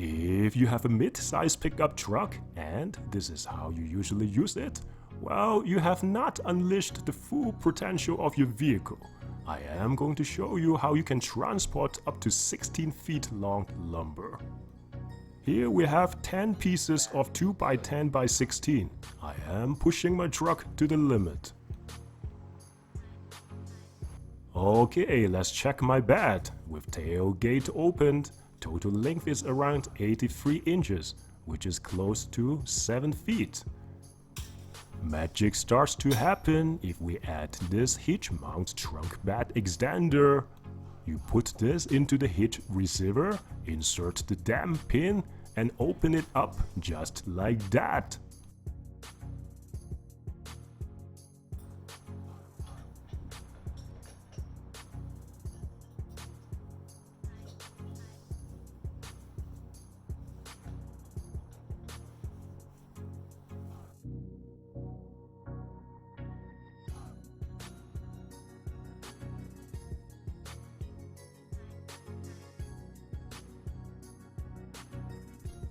If you have a mid-size pickup truck and this is how you usually use it, well, you have not unleashed the full potential of your vehicle. I am going to show you how you can transport up to 16 feet long lumber. Here we have 10 pieces of 2x10x16. I am pushing my truck to the limit. Okay, let's check my bed. With tailgate opened, total length is around 83 inches, which is close to 7 feet. Magic starts to happen if we add this hitch mount trunk bed extender. You put this into the hitch receiver, insert the damn pin and open it up just like that.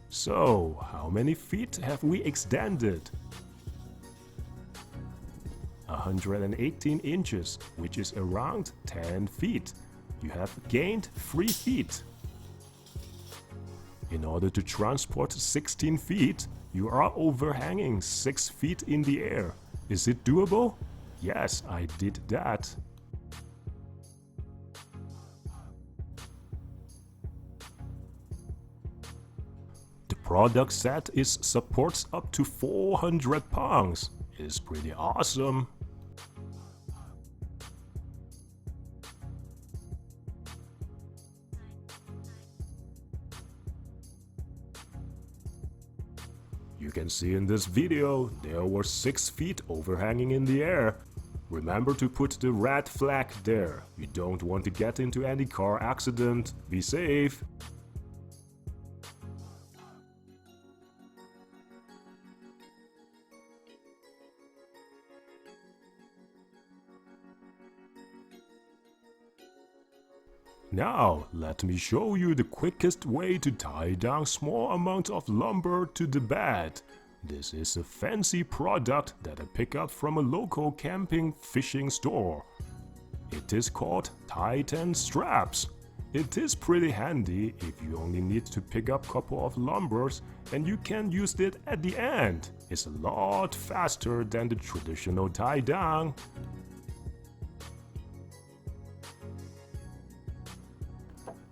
So, how many feet have we extended? 118 inches, which is around 10 feet. You have gained 3 feet. In order to transport 16 feet, you are overhanging 6 feet in the air. Is it doable? Yes, I did that. Product set is supports up to 400 pounds. It's pretty awesome. You can see in this video there were 6 feet overhanging in the air. Remember to put the red flag there. You don't want to get into any car accident. Be safe. Now, let me show you the quickest way to tie down small amounts of lumber to the bed. This is a fancy product that I pick up from a local camping fishing store. It is called Titan straps. It is pretty handy if you only need to pick up a couple of lumbers and you can use it at the end. It's a lot faster than the traditional tie down.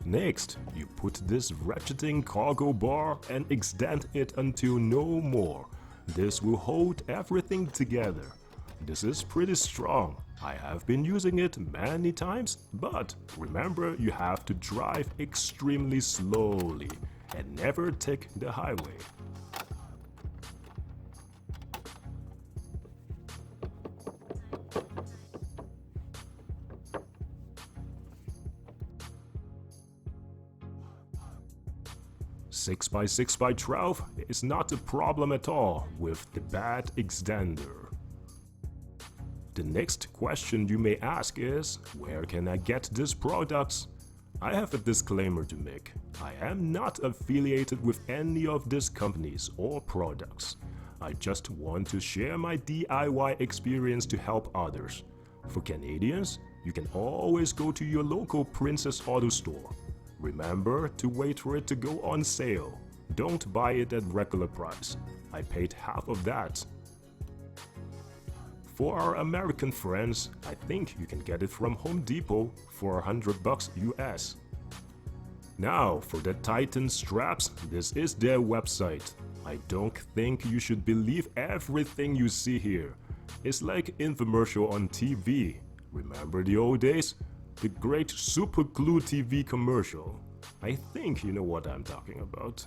Next, you put this ratcheting cargo bar and extend it until no more. This will hold everything together. This is pretty strong. I have been using it many times, but remember you have to drive extremely slowly and never take the highway. Six by 6 by 12 is not a problem at all with the bed extender. The next question you may ask is, where can I get these products? I have a disclaimer to make. I am not affiliated with any of these companies or products. I just want to share my DIY experience to help others. For Canadians, you can always go to your local Princess Auto store. Remember to wait for it to go on sale. Don't buy it at regular price. I paid half of that. For our American friends, I think you can get it from Home Depot for $100 US. Now for the Titan straps, this is their website. I don't think you should believe everything you see here. It's like infomercial on TV. Remember the old days? The great Super Glue TV commercial. I think you know what I'm talking about.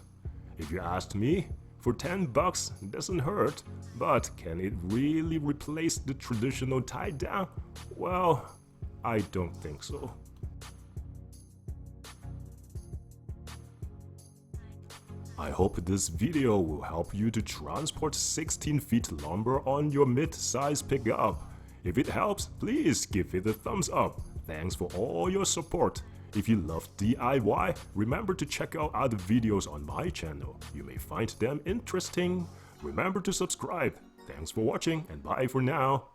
If you asked me, for $10 doesn't hurt, but can it really replace the traditional tie down? Well, I don't think so. I hope this video will help you to transport 16 feet lumber on your mid-size pickup. If it helps, please give it a thumbs up. Thanks for all your support. If you love DIY, remember to check out other videos on my channel. You may find them interesting. Remember to subscribe. Thanks for watching and bye for now.